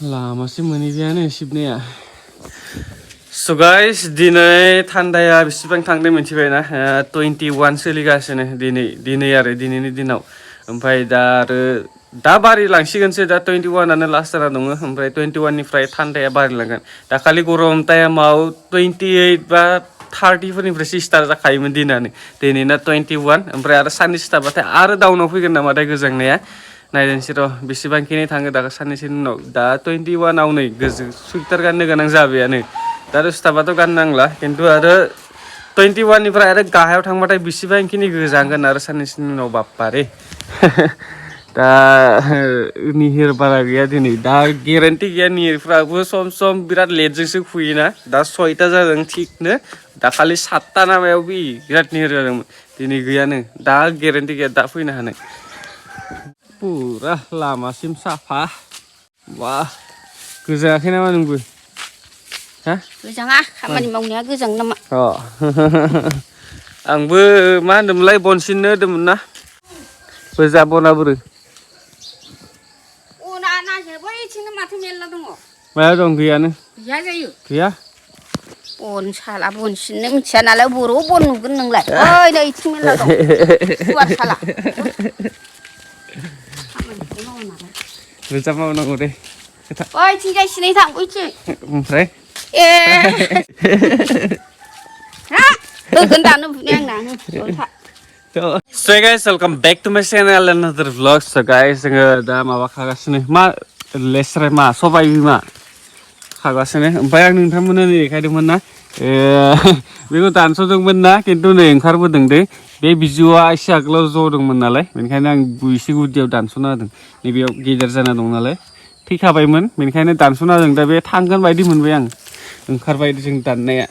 Lamasih moनियानो सिबनाया So guys दिनै थान्दाया बेसेबां थांदों मिथिबायना 21 सोलिगासिनो दिनैनि दिनाव ओमफ्राय दा आरो दा बारि लांसिगोनसो दा 21 आनो लास्ट जाना दङ ओमफ्राय 21 निफ्राय थान्दाया बारि लांगोन दाखालि गरम टाइमाव 28 बा 30 फोरनिफ्रायसो स्टार्ट जाखायोमोन दिनैना 21 ओमफ्राय आरो साननैसो थाबाथाय आरो डाउनाव फैगोन नामाथाय गोजांनाया नायनोसै र' बेसेबांखिनि थाङो दा साननैसोनि उनाव दा 21 आव नै सुइटार गाननो गोनां जाबायानो दा दसथाबाथ' गाननांला खिन्थु आरो 21 निफ्राय आरो गाहायाव थांबाथाय बेसेबांखिनि गोजांगोन आरो साननैसोनि उनाव बाप्पारे दा निहिर बारा गैया दिनै दा गेरेन्टि गैया निहिरफ्राबो सम बिराद लेटजोंसो फुयोना दा 6ता जादों थिगनो दाखालि 7ता ना मायाव बिराद निहिर जादोंमोन दिनै गैयानो दा गेरेन्टि गैया दा फैनो हानाय पुरा लामासिम साफा वाह गोजाङाखै नामा नोंबो हा गोजाङा खामानि मावनाया गोजां नामा आंबो मा होनदोंमोनलाय बन सिननो होदोंमोन ना बोजा बना बोरो अना नागिर बैथिंनो माथो मेरला दङ माया दं गैयानो गैया जायो गैया बन साला बन सिननो मिथिया नालाय बर' बन नुगोन नोंलाय ओइ नै इथिं मेरला दं गुवार साला बोजा मावनांगौ दे बैथिंजाय सिनै थां बैथिं ओमफ्राय ए हा होगोन दानो बुनाय आंना So guys, welcome back to my channel and another vlog. So guys, जोङो दा माबा खागासिनो मा लेस्रा मा सबाय बिमा खागासिनो ओमफ्राय आं नोंथांमोननो देखायदोंमोन ना बेखौ दानस'दोंमोन ना खिन्थु नै ओंखारबोदों दे बे बिजौआ एसे आगोलाव जदोंमोन नालाय बेनिखायनो आं एसे गुदियाव दानस'ना होदों नैबेयाव गेदेर जाना दं नालाय थैखाबायमोन बेनिखायनो दानस'ना होदों दा बे थांगोन बायदि मोनबाय आं ओंखारबाय जों दाननाया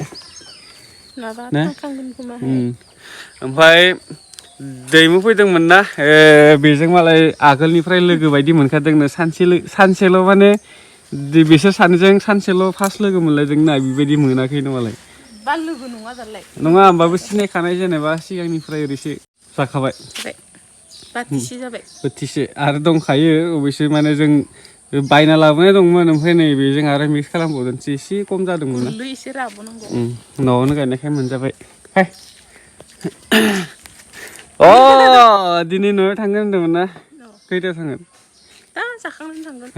ओमफ्राय दैमु फैदोंमोन ना बेजों मालाय आगोलनिफ्राय लोगो बायदि मोनखादोंनो सानसेल' माने बिसोर सानैजों सानसेल' फार्स्ट लोगो मोनलायदोंना बेबायदि मोनाखैनो मालाय बा लोगो नङा दालाय नङा होमबाबो सिनायखानाय जेनेबा सिगांनिफ्राय ओरैसो जाखाबाय बाथिसे जाबाय बोथिसे आरो दंखायो अबयसे माने जों बायना लाबोनाय दंमोन ओमफ्राय नै बेजों आरो मिक्स खालामबावदोंसो एसे खम जादोंमोन ना एसे राबावनांगौ न'आवनो गायनायखाय मोनजाबाय अ दिनै न'आव थांगोन होनदोंमोन ना खैथायाव थांगोन दा जाखांनानै थांगोन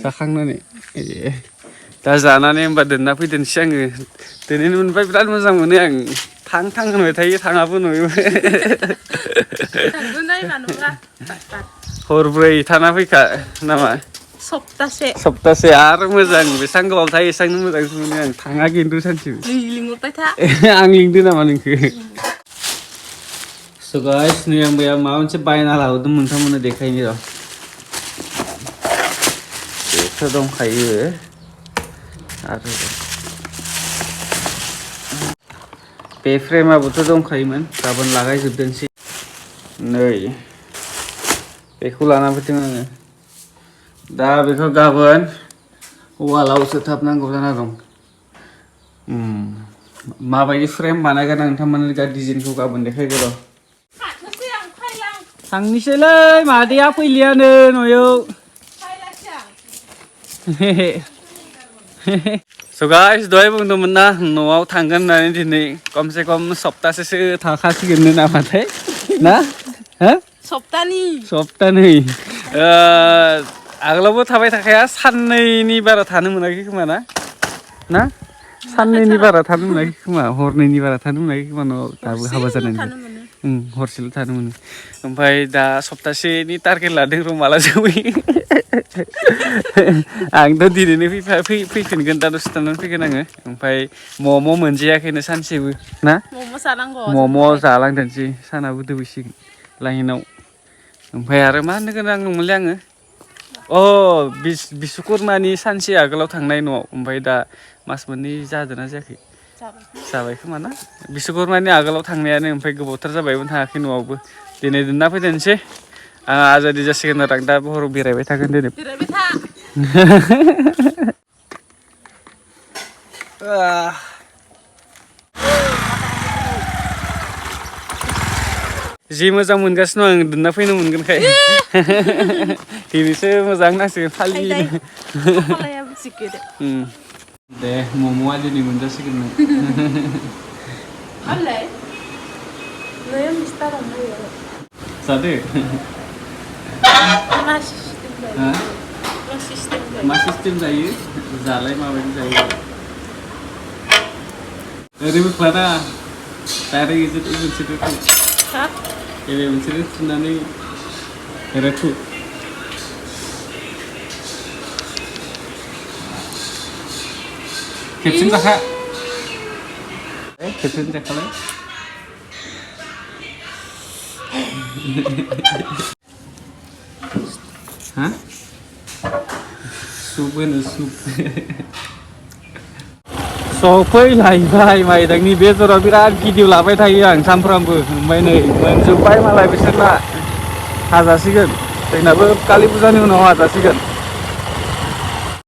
जाखांनानै दा जानानै होमबा दोनना फैदोनसै आङो दिनैनो मोनबाय बिराद मोजां मोनो आं थां होनबाय थायो थाङाबो नुयो हरब्रै थाना फैखा नामा सप्तासे आरो मोजां बेसेबां गोबाव थायो एसेबांनो मोजांसो मोनो आं थाङा खिन्थु सानसेबो लिंहरबाय था आं लिंदों नामा नोंखौ So guys नै आं माबा मोनसे बायना लाबोदों नोंथांमोननो देखायनो र' बेथ' दंखायो आरो बे फ्रेमाबोथ' दंखायोमोन गाबोन लागायजोबदोंसै नै बेखौ लाना फैदों आङो दा बेखौ गाबोन वालाव सोथाबनांगौ जाना दं माबायदि फ्रेम बानायगोन आं नोंथांमोननो दा डिजाइनखौ गाबोन देखायगोन र' थांनिसैलै मादैया फैलियानो न'याव So guys दहाय बुंदोंमोन ना न'आव थांगोन होननानै दिनै खमसे खम सप्तासेसो थाखासिगोन नामाथाय ना सप्तानै आगोलावबो थाबाय थाखाया साननैनि बारा थानो मोनाखै खोमा ना साननैनि बारा थानो मोनाखै खोमा हरनैनि बारा थानो मोनाखै खोमा न'आव दाबो हाबा जानायनिफ्राय हरसेल' थानो मोनो ओमफ्राय दा सप्तासेनि टारगेट लादों र' माला जोबहैयो आंथ' दिनैनो फैफिनगोन दा दसे थानानै फैगोन आङो ओमफ्राय मम' मोनजायाखैनो सानसेबो ना मम' जालांथोंसै सानाबो दोबैसिगोन लाइनाव ओमफ्राय आरो मा होननो गोनां दंमोनलै आङो बिश्वकर्मानि सानसे आगोलाव थांनाय न'आव ओमफ्राय दा मास मोननै जादोंना जायाखै जाबाय खोमा ना बिश्वकर्मानि आगोलाव थांनायानो ओमफ्राय गोबावथार जाबायमोन थाङाखै न'आवबो दिनै दोनना फैदोनसै आं आजादि जासिगोन आरो आं दा हराव बेरायबाय थागोन दिनै जि मोजां मोनगासिनो आं दोनना फैनो मोनगोनखाय दिनैसो मोजां नांसिगोन फालिनो दे मम'आ दिनै मोनजासिगोन नों जादो मा सिस्टेम जायो जालाय माबायदि जायो ओरैबो खाना डाइरेक्ट इजों मोनसे रोखोम एबे मोनसे थुनानै रोखु खेबसेनो जाखा खेबसेनो जाखालाय हा सुप होनो सुप सफैलायबाय माइदांनि बेदराव बिराद भिडिअ लाबाय थायो आं सानफ्रामबो ओमफ्राय नै मोनजोब्बाय मालाय बिसोरना हाजासिगोन जोंनाबो कालि फुजानि उनाव हाजासिगोन